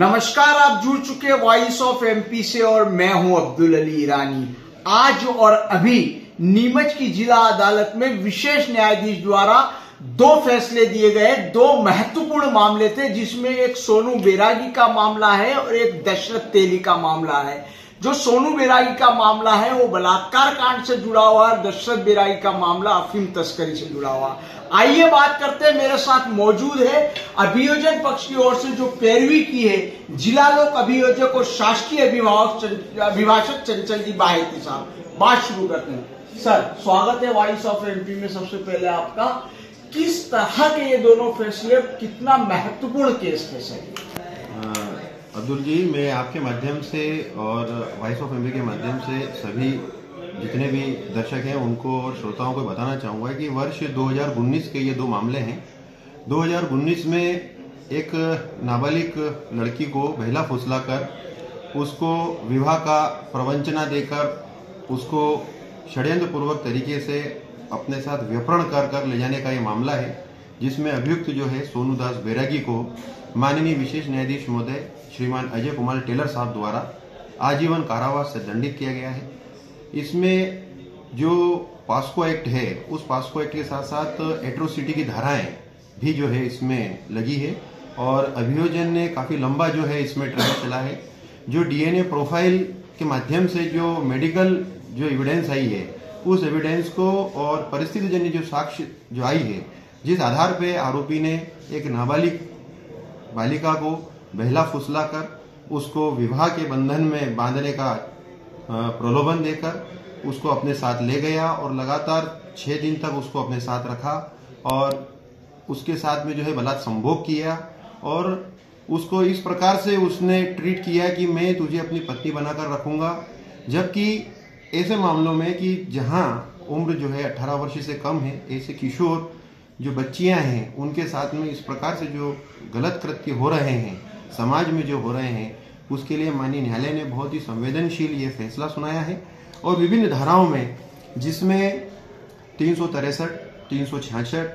नमस्कार, आप जुड़ चुके वॉइस ऑफ एमपी से और मैं हूं अब्दुल अली ईरानी। आज और अभी नीमच की जिला अदालत में विशेष न्यायाधीश द्वारा दो फैसले दिए गए। दो महत्वपूर्ण मामले थे, जिसमें एक सोनू बैरागी का मामला है और एक दशरथ तेली का मामला है। जो सोनू बैरागी का मामला है वो बलात्कार कांड से जुड़ा हुआ है, दशरथ बैरागी का मामला अफीम तस्करी से जुड़ा हुआ। आइए बात करते हैं। मेरे साथ मौजूद है अभियोजन पक्ष की ओर से जो पैरवी की है जिला लोक अभियोजक और शासकीय अभिभाषक चंचल जी बाहेती साहब। बात शुरू करते हैं। सर, स्वागत है वॉइस ऑफ एमपी में। सबसे पहले आपका, किस तरह के ये दोनों फैसले, कितना महत्वपूर्ण केस थे सर? अब्दुल जी, मैं आपके माध्यम से और वॉइस ऑफ एमपी के माध्यम से सभी जितने भी दर्शक हैं उनको और श्रोताओं को बताना चाहूँगा कि वर्ष 2019 के ये दो मामले हैं। 2019 में एक नाबालिग लड़की को बहला फुसलाकर उसको विवाह का प्रवंचना देकर उसको षड्यंत्रपूर्वक तरीके से अपने साथ व्यपरण कर ले जाने का ये मामला है, जिसमें अभियुक्त जो है सोनू दास बैरागी को माननीय विशेष न्यायाधीश महोदय श्रीमान अजय कुमार टेलर साहब द्वारा आजीवन कारावास से दंडित किया गया है। इसमें जो पास्को एक्ट है, उस पास्को एक्ट के साथ साथ एट्रोसिटी की धाराएं भी जो है इसमें लगी है और अभियोजन ने काफी लंबा जो है इसमें ट्रायल चला है। जो डीएनए प्रोफाइल के माध्यम से जो मेडिकल जो एविडेंस आई है, उस एविडेंस को और परिस्थितिजन्य जो साक्ष्य जो आई है, जिस आधार पे आरोपी ने एक नाबालिग बालिका को बहला फुसलाकर उसको विवाह के बंधन में बांधने का प्रलोभन देकर उसको अपने साथ ले गया और लगातार 6 दिन तक उसको अपने साथ रखा और उसके साथ में जो है बलात्कार संभोग किया और उसको इस प्रकार से उसने ट्रीट किया कि मैं तुझे अपनी पत्नी बनाकर रखूंगा। जबकि ऐसे मामलों में कि जहां उम्र जो है 18 वर्ष से कम है, ऐसे किशोर जो बच्चियां हैं उनके साथ में इस प्रकार से जो गलत कृत्य हो रहे हैं, समाज में जो हो रहे हैं, उसके लिए माननीय न्यायालय ने बहुत ही संवेदनशील ये फैसला सुनाया है और विभिन्न धाराओं में, जिसमें 363, 366,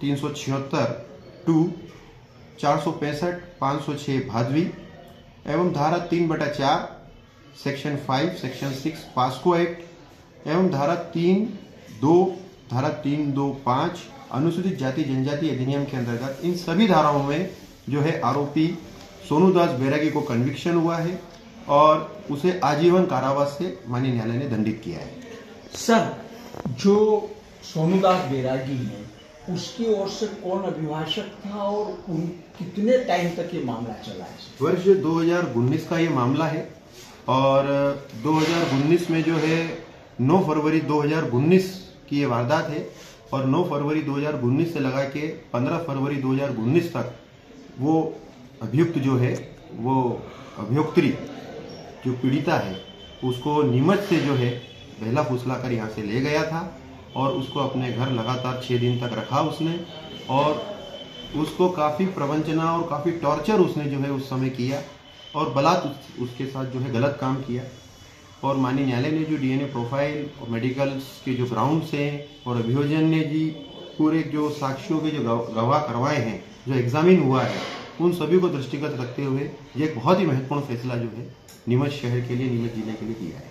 376 2, 465, 506 भादवी एवं धारा 3/4 सेक्शन 5, सेक्शन 6 पास्को एक्ट एवं धारा 3(2), धारा 325 अनुसूचित जाति जनजाति अधिनियम के अंतर्गत इन सभी धाराओं में जो है आरोपी सोनू दास बैरागी को कन्विक्शन हुआ है और उसे आजीवन कारावास से माननीय न्यायालय ने दंडित किया है। सर, जो सोनू दास बैरागी है उसकी ओर से कौन अभिभाषक था और कितने टाइम तक ये मामला चला है? वर्ष 2019 का ये मामला है और 2019 में जो है 9 फरवरी 2019 की ये वारदात है और 9 फरवरी 2019 से लगा के 15 फरवरी 2019 तक वो अभियुक्त जो है, वो अभियुक्त्री जो पीड़िता है, उसको नीमच से जो है बहला फुसलाकर यहाँ से ले गया था और उसको अपने घर लगातार 6 दिन तक रखा उसने और उसको काफ़ी प्रवंचना और काफ़ी टॉर्चर उसने जो है उस समय किया और बलात्कार उसके साथ जो है गलत काम किया। और माननीय न्यायालय ने जो डीएनए प्रोफाइल और मेडिकल्स के जो ग्राउंड्स हैं और अभियोजन ने जी पूरे जो साक्ष्यों के जो गवाह करवाए हैं, जो एग्जामिन हुआ है, उन सभी को दृष्टिगत रखते हुए ये एक बहुत ही महत्वपूर्ण फैसला जो है नीमच शहर के लिए, नीमच जिले के लिए किया है।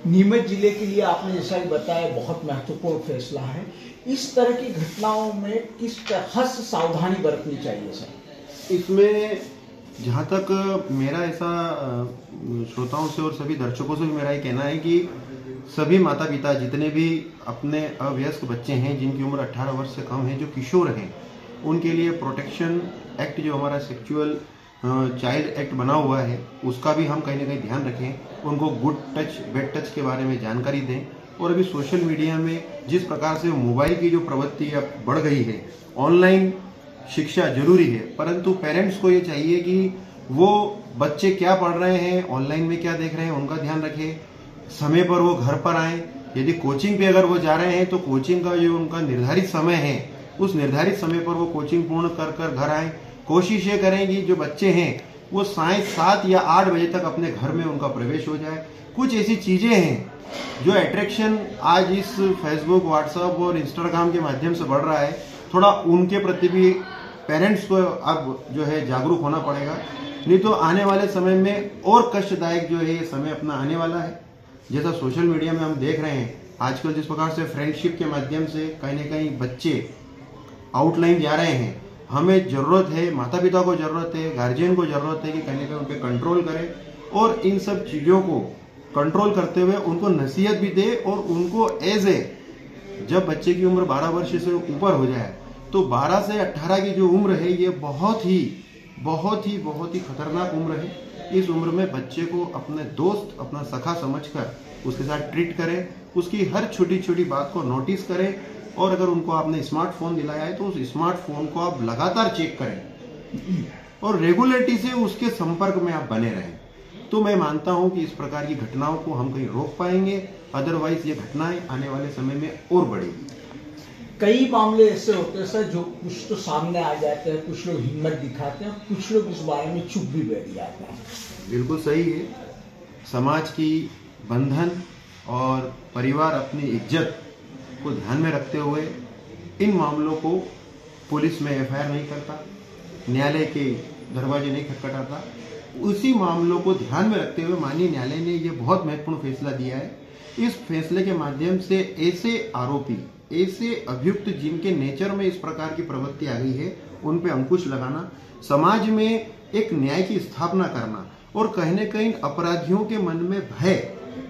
नीमच जिले के लिए आपने जैसा ही बताया बहुत महत्वपूर्ण फैसला है। इस तरह की घटनाओं में किस तरह से सावधानी बरतनी चाहिए सर? इसमें जहाँ तक मेरा ऐसा श्रोताओं से और सभी दर्शकों से भी मेरा ये कहना है कि सभी माता पिता जितने भी अपने अवयस्क बच्चे हैं जिनकी उम्र 18 वर्ष से कम है, जो किशोर हैं, उनके लिए प्रोटेक्शन एक्ट जो हमारा सेक्सुअल चाइल्ड एक्ट बना हुआ है, उसका भी हम कहीं ना कहीं ध्यान रखें। उनको गुड टच बैड टच के बारे में जानकारी दें। और अभी सोशल मीडिया में जिस प्रकार से मोबाइल की जो प्रवृत्ति अब बढ़ गई है, ऑनलाइन शिक्षा जरूरी है, परंतु पेरेंट्स को ये चाहिए कि वो बच्चे क्या पढ़ रहे हैं, ऑनलाइन में क्या देख रहे हैं, उनका ध्यान रखें। समय पर वो घर पर आए। यदि कोचिंग पे अगर वो जा रहे हैं तो कोचिंग का जो उनका निर्धारित समय है, उस निर्धारित समय पर वो कोचिंग पूर्ण कर घर आए। कोशिश ये करें कि जो बच्चे हैं वो साय 7 या 8 बजे तक अपने घर में उनका प्रवेश हो जाए। कुछ ऐसी चीजें हैं जो अट्रैक्शन आज इस फेसबुक, व्हाट्सएप और इंस्टाग्राम के माध्यम से बढ़ रहा है, थोड़ा उनके प्रति भी पेरेंट्स को अब जो है जागरूक होना पड़ेगा नहीं तो आने वाले समय में और कष्टदायक जो है ये समय अपना आने वाला है। जैसा सोशल मीडिया में हम देख रहे हैं आजकल जिस प्रकार से फ्रेंडशिप के माध्यम से कहीं न कहीं बच्चे आउटलाइन जा रहे हैं, हमें जरूरत है, माता पिता को जरूरत है, गार्जियन को जरूरत है कि कहीं न कहीं उन पर कंट्रोल करें और इन सब चीजों को कंट्रोल करते हुए उनको नसीहत भी दे और उनको एज ए जब बच्चे की उम्र 12 वर्ष से ऊपर हो जाए तो 12 से 18 की जो उम्र है ये बहुत ही खतरनाक उम्र है। इस उम्र में बच्चे को अपने दोस्त, अपना सखा समझकर उसके साथ ट्रीट करें, उसकी हर छोटी छोटी बात को नोटिस करें और अगर उनको आपने स्मार्टफोन दिलाया है तो उस स्मार्टफोन को आप लगातार चेक करें और रेगुलरिटी से उसके संपर्क में आप बने रहें। तो मैं मानता हूं कि इस प्रकार की घटनाओं को हम कहीं रोक पाएंगे, अदरवाइज ये घटनाएं आने वाले समय में और बढ़ेगी। कई मामले ऐसे होते हैं सर जो कुछ तो सामने आ जाते हैं, कुछ लोग हिम्मत दिखाते हैं, कुछ लोग इस बारे में चुप भी बैठ जाते हैं। बिल्कुल सही है। समाज की बंधन और परिवार अपनी इज्जत को ध्यान में रखते हुए इन मामलों को पुलिस में एफआईआर नहीं करता, न्यायालय के दरवाजे नहीं खटखटाता। उसी मामलों को ध्यान में रखते हुए माननीय न्यायालय ने यह बहुत महत्वपूर्ण फैसला दिया है। इस फैसले के माध्यम से ऐसे आरोपी, ऐसे अभियुक्त जिनके नेचर में इस प्रकार की प्रवृत्ति आ गई है उन पे अंकुश लगाना, समाज में एक न्याय की स्थापना करना और कहीं न कहीं अपराधियों के मन में भय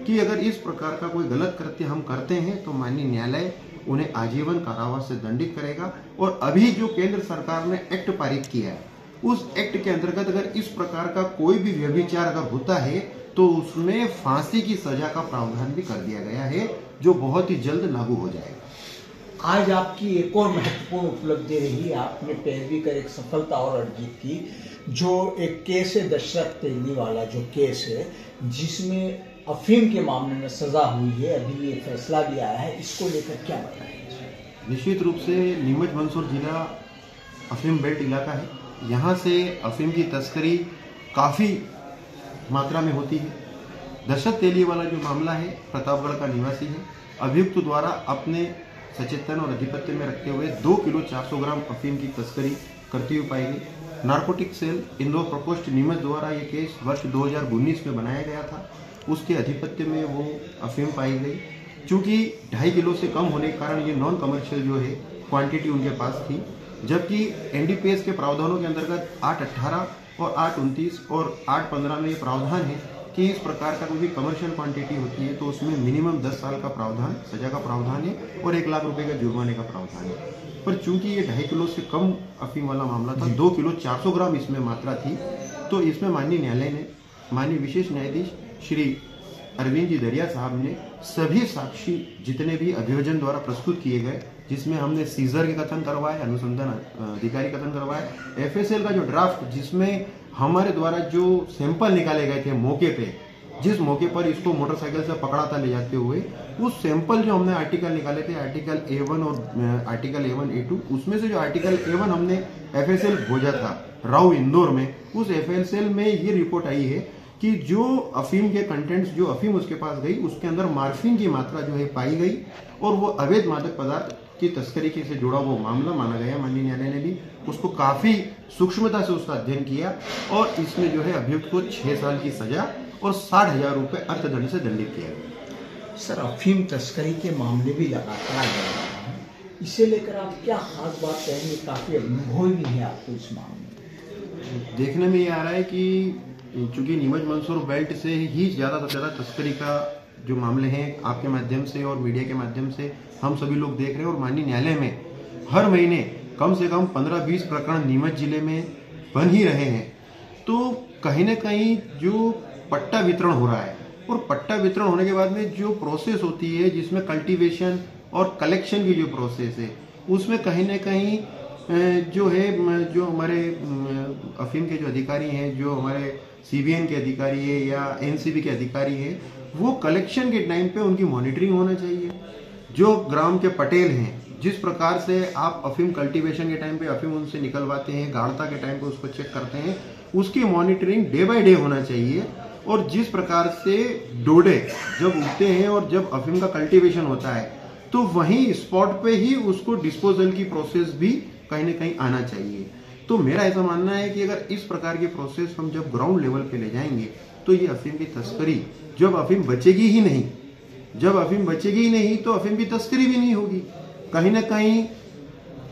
कि अगर इस प्रकार का कोई गलत कृत्य हम करते हैं तो माननीय न्यायालय उन्हें आजीवन कारावास से दंडित करेगा। और अभी जो केंद्र सरकार ने एक्ट पारित किया है उस एक्ट के अंतर्गत अगर इस प्रकार का कोई भी व्यभिचार अगर होता है तो उसमें फांसी की सजा का प्रावधान भी कर दिया गया है जो बहुत ही जल्द लागू हो जाएगा। आज आपकी एक और महत्वपूर्ण उपलब्धि रही, आपने पैरवी कर एक सफलता और अर्जित की, जो एक केस है दशरथ तेली वाला जो केस है जिसमें अफीम के मामले में सजा हुई है, अभी ये फैसला भी आया है, इसको लेकर क्या बताएंगे? निश्चित रूप से नीमच मंदसौर जिला अफीम बेल्ट इलाका है। यहाँ से अफीम की तस्करी काफी मात्रा में होती है। दशरथ तेली वाला जो मामला है प्रतापगढ़ का निवासी है, अभियुक्त द्वारा अपने सचेतन और अधिपत्य में रखते हुए 2 किलो 400 ग्राम अफीम की तस्करी करती हुई पाई गई। नारकोटिक सेल इंदौर प्रकोष्ठ नीमच द्वारा ये केस वर्ष 2019 में बनाया गया था, उसके अधिपत्य में वो अफीम पाई गई। चूंकि 2.5 किलो से कम होने के कारण ये नॉन कमर्शियल जो है क्वांटिटी उनके पास थी, जबकि एनडीपीएस के प्रावधानों के अंतर्गत 8.18 और 8.29 और 8.15 में ये प्रावधान है कि इस प्रकार का कोई भी कमर्शियल क्वांटिटी होती है तो उसमें मिनिमम 10 साल का प्रावधान, सजा का प्रावधान है और 1 लाख रुपए का जुर्माने का प्रावधान है। पर चूंकि ये 2.5 किलो से कम अफीम वाला मामला था, 2 किलो 400 ग्राम इसमें मात्रा थी, तो इसमें माननीय न्यायालय ने, माननीय विशेष न्यायाधीश श्री अरविंद जी दरिया साहब ने सभी साक्षी जितने भी अभियोजन द्वारा प्रस्तुत किए गए, जिसमें हमने सीजर के कथन करवाए, अनुसंधान अधिकारी कथन करवाए, एफएसएल का जो ड्राफ्ट जिसमें हमारे द्वारा जो सैंपल निकाले गए थे मौके पे, जिस मौके पर इसको मोटरसाइकिल से पकड़ा था ले जाते हुए, उस सैंपल जो हमने आर्टिकल निकाले थे, आर्टिकल A1 और आर्टिकल A1 A2, उसमें से जो आर्टिकल A1 हमने एफएसएल भेजा था राव इंदौर में, उस एफएसएल में ये रिपोर्ट आई है कि जो अफीम के कंटेंट्स, जो अफीम उसके पास गई उसके अंदर मार्फिन की मात्रा जो है पाई गई और वो अवैध मादक पदार्थ की तस्करी से जुड़ा वो मामला माना गया। माननीय न्यायालय ने भी उसको काफी सूक्ष्मता से उसका अध्ययन किया और इसमें जो है अभियुक्त को 6 साल की सजा और 60,000 रुपए अर्थदंड से दंडित किया गया। सर, अफीम तस्करी के मामले भी लगातार बढ़ रहे हैं, इसे लेकर आप क्या खास बात कहेंगे? काफी अनुभव भी है आपको इस मामले में। देखने में ये आ रहा है कि चूंकि नीमच मंदसौर बेल्ट से ही ज्यादा से ज्यादा तस्करी का जो मामले हैं आपके माध्यम से और मीडिया के माध्यम से हम सभी लोग देख रहे हैं और माननीय न्यायालय में हर महीने कम से कम 15-20 प्रकरण नीमच जिले में बन ही रहे हैं। तो कहीं न कहीं जो पट्टा वितरण हो रहा है और पट्टा वितरण होने के बाद में जो प्रोसेस होती है जिसमें कल्टीवेशन और कलेक्शन की जो प्रोसेस है उसमें कहीं न कहीं जो है, जो हमारे अफीम के जो अधिकारी हैं, जो हमारे सीबीएन के अधिकारी है या एनसीबी के अधिकारी है, वो कलेक्शन के टाइम पे उनकी मॉनिटरिंग होना चाहिए। जो ग्राम के पटेल हैं, जिस प्रकार से आप अफीम कल्टीवेशन के टाइम पे अफीम उनसे निकलवाते हैं, गाढ़ता के टाइम पे उसको चेक करते हैं, उसकी मॉनिटरिंग डे बाय डे होना चाहिए। और जिस प्रकार से डोडे जब उगते हैं और जब अफीम का कल्टीवेशन होता है तो वहीं स्पॉट पे ही उसको डिस्पोजल की प्रोसेस भी कहीं न कहीं आना चाहिए। तो मेरा ऐसा मानना है कि अगर इस प्रकार की प्रोसेस हम जब ग्राउंड लेवल पे ले जाएंगे तो ये अफीम की तस्करी, जब अफीम बचेगी ही नहीं, जब अफीम बचेगी ही नहीं तो अफीम की तस्करी भी नहीं होगी। कहीं ना कहीं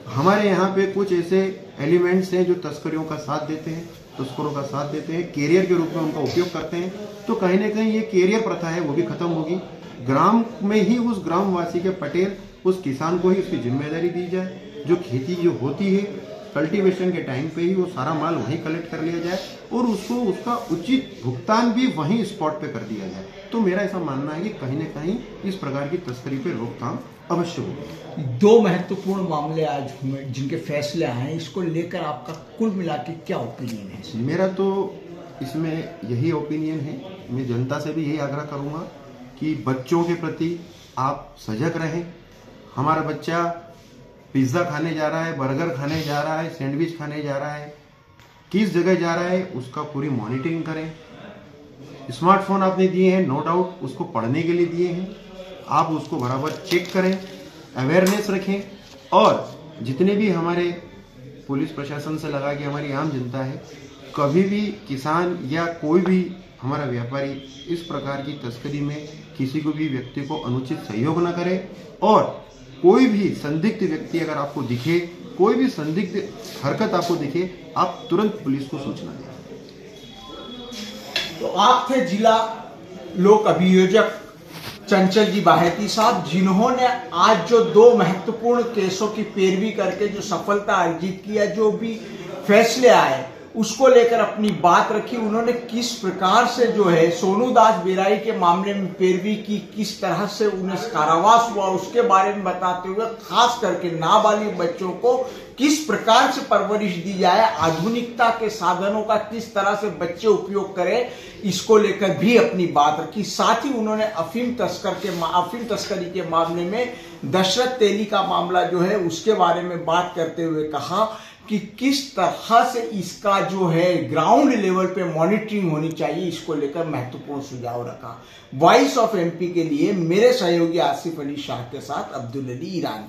हमारे यहाँ पे कुछ ऐसे एलिमेंट्स हैं जो तस्करियों का साथ देते हैं, तस्करों का साथ देते हैं, कैरियर के रूप में उनका उपयोग करते हैं। तो कहीं ना कहीं ये कैरियर प्रथा है वो भी खत्म होगी। ग्राम में ही उस ग्रामवासी के पटेल, उस किसान को ही उसकी जिम्मेदारी दी जाए, जो खेती जो होती है कल्टीवेशन के टाइम पे ही वो सारा माल वहीं कलेक्ट कर लिया जाए और उसको उसका उचित भुगतान भी वहीं स्पॉट पे कर दिया जाए। तो मेरा ऐसा मानना है कि कहीं न कहीं इस प्रकार की तस्करी पे रोकथाम अवश्य होगी। दो महत्वपूर्ण मामले आज हुए जिनके फैसले आए हैं, इसको लेकर आपका कुल मिला के क्या ओपिनियन है? मेरा तो इसमें यही ओपिनियन है, मैं जनता से भी यही आग्रह करूंगा कि बच्चों के प्रति आप सजग रहें। हमारा बच्चा पिज्जा खाने जा रहा है, बर्गर खाने जा रहा है, सैंडविच खाने जा रहा है, किस जगह जा रहा है उसका पूरी मॉनिटरिंग करें। स्मार्टफोन आपने दिए हैं, नो डाउट उसको पढ़ने के लिए दिए हैं, आप उसको बराबर चेक करें, अवेयरनेस रखें। और जितने भी हमारे पुलिस प्रशासन से लगा कि हमारी आम जनता है, कभी भी किसान या कोई भी हमारा व्यापारी इस प्रकार की तस्करी में किसी को भी व्यक्ति को अनुचित सहयोग न करे। और कोई भी संदिग्ध व्यक्ति अगर आपको दिखे, कोई भी संदिग्ध हरकत आपको दिखे, आप तुरंत पुलिस को सूचना दें। तो आप थे जिला लोक अभियोजक चंचल जी बाहेती साहब, जिन्होंने आज जो दो महत्वपूर्ण केसों की पैरवी करके जो सफलता अर्जित किया, जो भी फैसले आए उसको लेकर अपनी बात रखी। उन्होंने किस प्रकार से जो है सोनू दास बेराई के मामले में पैरवी की, किस तरह से उन्हें कारावास हुआ उसके बारे में बताते हुए खास करके नाबालिग बच्चों को किस प्रकार से परवरिश दी जाए, आधुनिकता के साधनों का किस तरह से बच्चे उपयोग करें, इसको लेकर भी अपनी बात रखी। साथ ही उन्होंने अफीम तस्करी के मामले में दशरथ तेली का मामला जो है उसके बारे में बात करते हुए कहा कि किस तरह से इसका जो है ग्राउंड लेवल पे मॉनिटरिंग होनी चाहिए, इसको लेकर महत्वपूर्ण सुझाव रखा। वॉइस ऑफ एमपी के लिए मेरे सहयोगी आसिफ अली शाह के साथ अब्दुल अली ईरानी।